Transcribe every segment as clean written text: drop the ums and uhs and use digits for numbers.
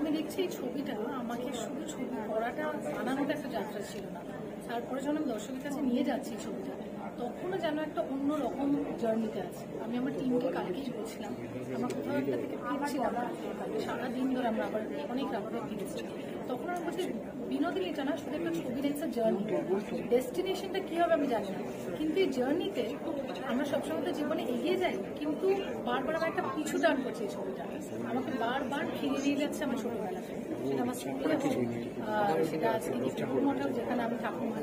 আমি দেখছি এই ছবিটা আমাকে শুধু ছবি করাটা বানানোটা একটা যাত্রা ছিল না, তারপরে যখন আমি দর্শকের কাছে নিয়ে যাচ্ছি ছবিটা, তখনও যেন একটা অন্যরকম জার্নিতে আছে। আমি আমার টিমকে কালকেই বলছিলাম, আমরা কোথাও একটা থেকে ফিরছিলাম, সারাদিন ধরে আমরা আবার অনেক রাত্রে ফিরেছি, তখন আমি বলছি বিনোদিনীটা না শুধু একটা ছবি দেখছে জার্নি, ডেস্টিনেশনটা কী হবে আমি জানি না, কিন্তু এই জার্নিতে আমরা সবসময় তো জীবনে এগিয়ে যাই, কিন্তু বারবার আমার একটা পিছু টান করছে এই ছবিটা, আমাকে বারবার ফিরে নিয়ে যাচ্ছে আমার ছোটবেলাতে। সেটা আমার স্কুলে হোক, সেটা আজকে বেলুর মঠে হোক, যেখানে আমি ঠাকুমা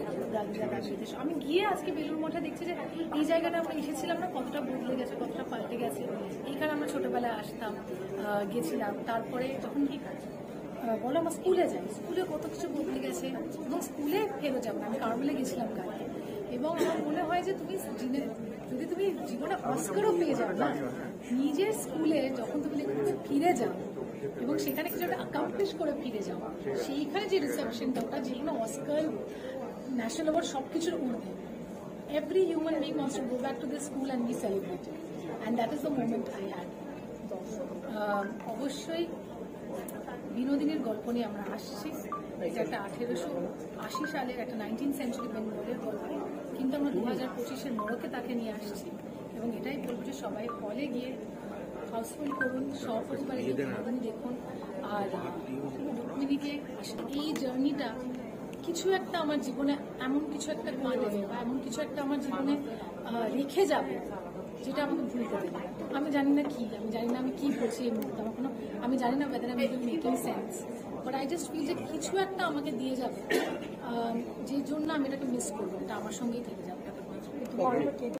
আমি গিয়ে আজকে বেলুর মঠে দেখছি যে এই জায়গাটা আমরা এসেছিলাম না, কতটা বদলে গেছে, কতটা পাল্টে গেছে। এইখানে আমরা ছোটবেলায় আসতাম, গেছিলাম, তারপরে যখন বলো আমার স্কুলে যাই, স্কুলে কত কিছু বদলে গেছে, এবং স্কুলে ফেরত যাবো, আমি কার্মেলে গেছিলাম কালকে, এবং আমার মনে হয় যে তুমি যদি তুমি জীবনে অস্কারও পেয়ে যাও না, নিজের স্কুলে যখন তুমি ফিরে যাও এবং সেখানে কিছু একটা অ্যাকামপ্লিশ করে ফিরে যাও, সেইখানে যে রিসেপশনটা, ওটা যে কোনো অস্কার, ন্যাশনাল অ্যাওয়ার্ড সব কিছুর ঊর্ধ্বে। Every human being wants to go back to the school and be celebrated, and that is the moment I had. অবশ্যই বিনোদিনীর গল্প নিয়ে আমরা আসছি, এটা একটা 1880 সালের একটা 19th সেঞ্চুরি বেঙ্গলের গল্প, কিন্তু আমরা 2025-এর মোড়কে তাকে নিয়ে আসছি, এবং এটাই বলবো যে সবাই হলে গিয়ে হাউসফুল করুন, সপরিবারে গিয়ে বিনোদিনী দেখুন, আর রুক্মিণীকে এই জার্নিটা কিছু একটা আমার জীবনে এমন কিছু একটা করে দেবে, বা এমন কিছু একটা আমার জীবনে রেখে যাবে যেটা আমাকে ভুলতে দেবে। আমি জানি না কি, আমি জানি না আমি কি বলছি এই মুহূর্তে, আমার কোনো, আমি জানি না whether I'm making sense, but I just feel যে কিছু একটা আমাকে দিয়ে যাবে, যে জন্য আমি এটাকে মিস করবো, এটা আমার সঙ্গেই থেকে যাবে।